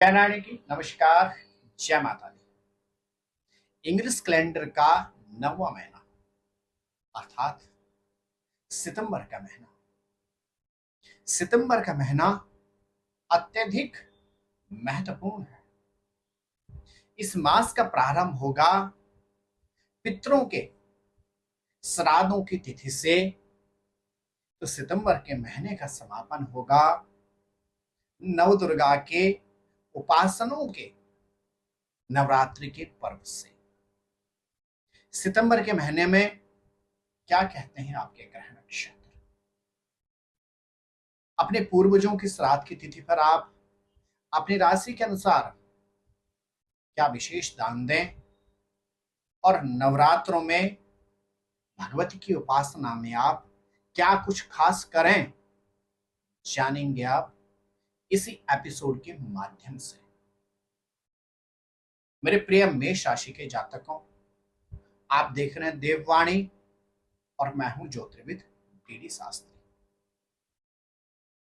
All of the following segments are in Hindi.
जय नारायण की नमस्कार। जय माता दी। इंग्लिश कैलेंडर का 9वां महीना अर्थात सितंबर का महीना। सितंबर का महीना अत्यधिक महत्वपूर्ण है। इस मास का प्रारंभ होगा पितरों के श्राद्धों की तिथि से, तो सितंबर के महीने का समापन होगा नवदुर्गा के उपासनों के नवरात्रि के पर्व से। सितंबर के महीने में क्या कहते हैं आपके ग्रह नक्षत्र? अपने पूर्वजों की श्राद्ध की तिथि पर आप अपनी राशि के अनुसार क्या विशेष दान दें और नवरात्रों में भगवती की उपासना में आप क्या कुछ खास करें, जानेंगे आप इसी एपिसोड के माध्यम से। मेरे प्रिय मेष राशि के जातकों, आप देख रहे हैं देववाणी और मैं हूं ज्योतिर्विद डीडी शास्त्री।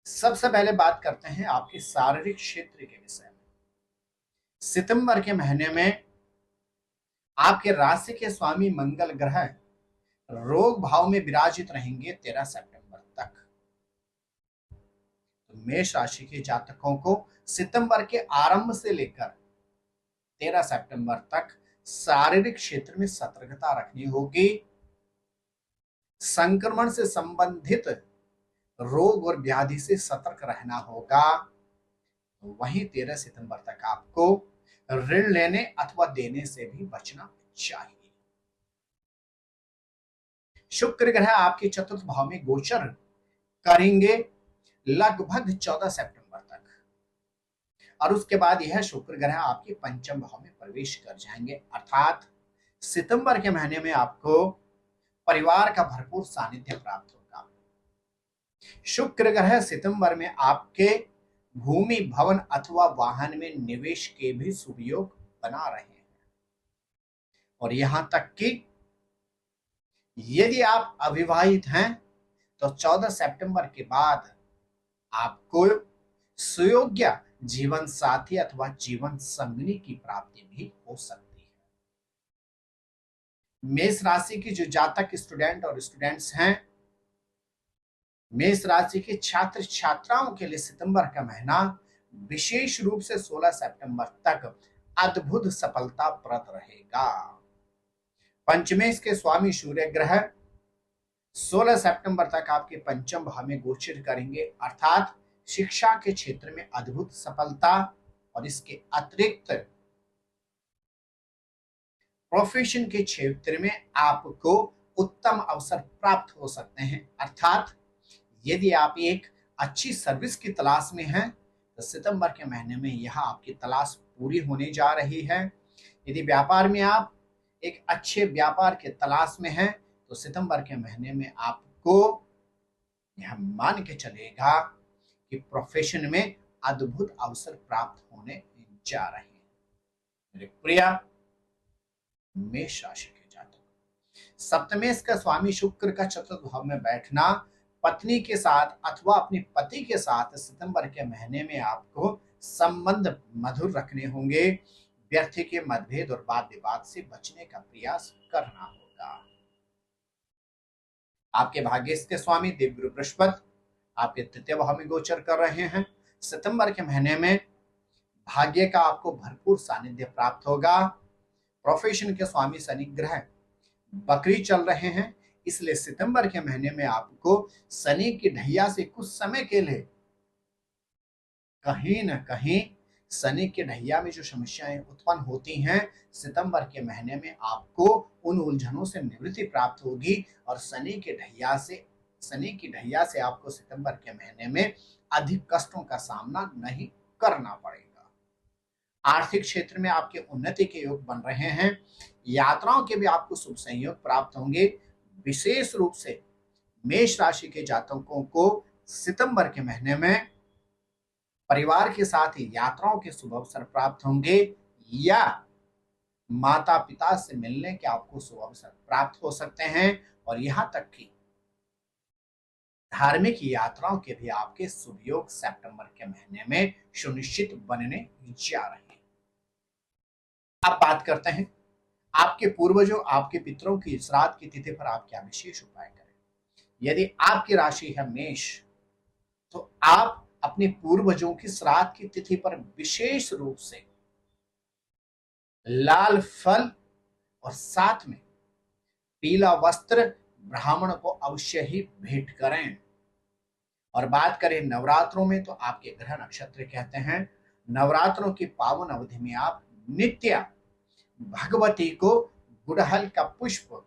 सबसे पहले बात करते हैं आपके शारीरिक क्षेत्र के विषय में। सितंबर के महीने में आपके राशि के स्वामी मंगल ग्रह रोग भाव में विराजित रहेंगे 13 सितंबर तक। तो मेष राशि के जातकों को सितंबर के आरंभ से लेकर 13 सितंबर तक शारीरिक क्षेत्र में सतर्कता रखनी होगी। संक्रमण से संबंधित रोग और व्याधि से सतर्क रहना होगा। वहीं 13 सितंबर तक आपको ऋण लेने अथवा देने से भी बचना चाहिए। शुक्र ग्रह आपके चतुर्थ भाव में गोचर करेंगे लगभग 14 सितंबर तक, और उसके बाद यह शुक्र ग्रह आपके पंचम भाव में प्रवेश कर जाएंगे। अर्थात सितंबर के महीने में आपको परिवार का भरपूर सानिध्य प्राप्त होगा। शुक्र ग्रह सितंबर में आपके भूमि, भवन अथवा वाहन में निवेश के भी शुभ योग बना रहे हैं। और यहां तक कि यदि आप अविवाहित हैं तो 14 सितंबर के बाद आपको सुयोग्य जीवन साथी अथवा जीवन संगिनी की प्राप्ति भी हो सकती है। मेष राशि की जो जातक स्टूडेंट और स्टूडेंट्स हैं, मेष राशि के छात्र छात्राओं के लिए सितंबर का महीना विशेष रूप से 16 सितंबर तक अद्भुत सफलताप्रद रहेगा। पंचमेश के स्वामी सूर्य ग्रह 16 सितंबर तक आपके पंचम भाव में गोचर करेंगे, अर्थात शिक्षा के क्षेत्र में अद्भुत सफलता और इसके अतिरिक्त प्रोफेशन के क्षेत्र में आपको उत्तम अवसर प्राप्त हो सकते हैं। अर्थात यदि आप एक अच्छी सर्विस की तलाश में हैं तो सितंबर के महीने में यह आपकी तलाश पूरी होने जा रही है। यदि व्यापार में आप एक अच्छे व्यापार के तलाश में हैं तो सितंबर के महीने में आपको यह मान के चलेगा कि प्रोफेशन में अद्भुत अवसर प्राप्त होने जा रहे हैं। मेरे प्रिय मेष राशि के जातक, सप्तमेश का स्वामी शुक्र का चतुर्थ भाव में बैठना पत्नी के साथ अथवा अपने पति के साथ सितंबर के महीने में आपको संबंध मधुर रखने होंगे। व्यर्थ के मतभेद और वाद विवाद से बचने का प्रयास करना होगा। आपके भाग्य के स्वामी देवगुरु बृहस्पति आपके तृतीय भाव में गोचर कर रहे हैं। सितंबर के महीने में भाग्य का आपको भरपूर सानिध्य प्राप्त होगा। प्रोफेशन के स्वामी शनि ग्रह बकरी चल रहे हैं, इसलिए सितंबर के महीने में आपको शनि की ढैया से कुछ समय के लिए कहीं न कहीं शनि के ढैया में जो समस्याएं उत्पन्न होती हैं, सितंबर के महीने में आपको उन उलझनों से निवृत्ति प्राप्त होगी और शनि की ढैया से आपको सितंबर के महीने में अधिक कष्टों का सामना नहीं करना पड़ेगा। आर्थिक क्षेत्र में आपके उन्नति के योग बन रहे हैं। यात्राओं के भी आपको शुभ संयोग प्राप्त होंगे। विशेष रूप से मेष राशि के जातकों को सितंबर के महीने में परिवार के साथ यात्राओं के शुभ अवसर प्राप्त होंगे या माता पिता से मिलने के आपको शुभ अवसर प्राप्त हो सकते हैं। और यहां तक कि धार्मिक यात्राओं के भी आपके शुभ योग सितंबर के महीने में सुनिश्चित बनने जा रहे हैं। अब बात करते हैं आपके पूर्वजों, आपके पितरों की श्राद्ध की तिथि पर आप क्या विशेष उपाय करें। यदि आपकी राशि है मेष, तो आप अपने पूर्वजों की श्राद्ध की तिथि पर विशेष रूप से लाल फल और साथ में पीला वस्त्र ब्राह्मण को अवश्य ही भेंट करें। और बात करें नवरात्रों में, तो आपके ग्रह नक्षत्र कहते हैं नवरात्रों की पावन अवधि में आप नित्य भगवती को गुड़हल का पुष्प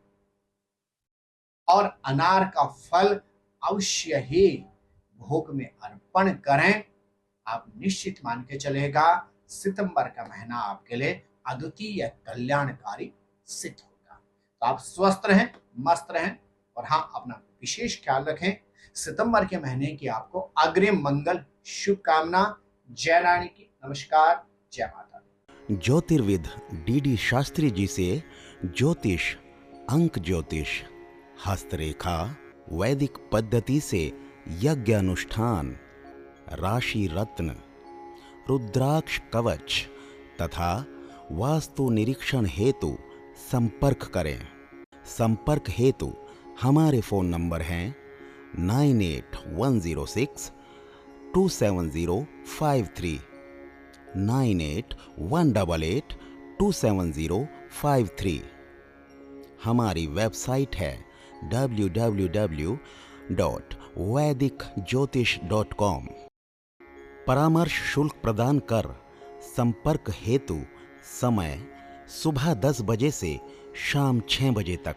और अनार का फल अवश्य ही भोग में अर्पण करें। आप निश्चित मान के चलेगा सितंबर का महीना आपके लिए अद्वितीय कल्याणकारी सिद्ध होगा। तो आप स्वस्थ रहें, मस्त रहें और हाँ, अपना विशेष ख्याल रखें। सितंबर के महीने की आपको अग्रिम मंगल शुभकामना। जय रानी की। नमस्कार, जय माता दी। ज्योतिर्विद डीडी शास्त्री जी से ज्योतिष, अंक ज्योतिष, हस्तरेखा, वैदिक पद्धति से यज्ञ अनुष्ठान, राशि रत्न, रुद्राक्ष कवच तथा वास्तु निरीक्षण हेतु संपर्क करें। संपर्क हेतु हमारे फोन नंबर हैं 9811062705 9818827053। हमारी वेबसाइट है www.vedicjyotish.com। परामर्श शुल्क प्रदान कर संपर्क हेतु समय सुबह 10 बजे से शाम 6 बजे तक।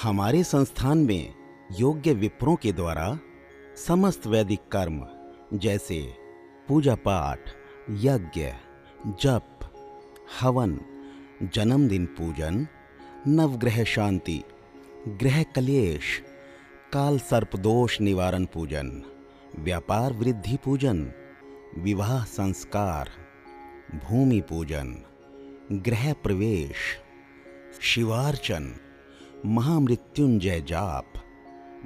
हमारे संस्थान में योग्य विप्रों के द्वारा समस्त वैदिक कर्म जैसे पूजा पाठ, यज्ञ, जप, हवन, जन्मदिन पूजन, नवग्रह शांति, ग्रह कलेश, काल सर्प दोष निवारण पूजन, व्यापार वृद्धि पूजन, विवाह संस्कार, भूमि पूजन, गृह प्रवेश, शिवार्चन, महामृत्युंजय जाप,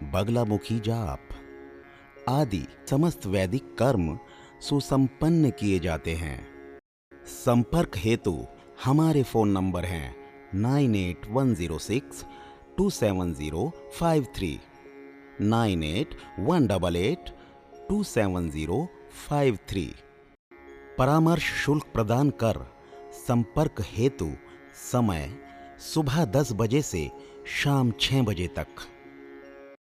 बगलामुखी जाप आदि समस्त वैदिक कर्म सुसंपन्न किए जाते हैं। संपर्क हेतु हमारे फोन नंबर हैं 9810627053, 9818827053। परामर्श शुल्क प्रदान कर संपर्क हेतु समय सुबह 10 बजे से शाम 6 बजे तक।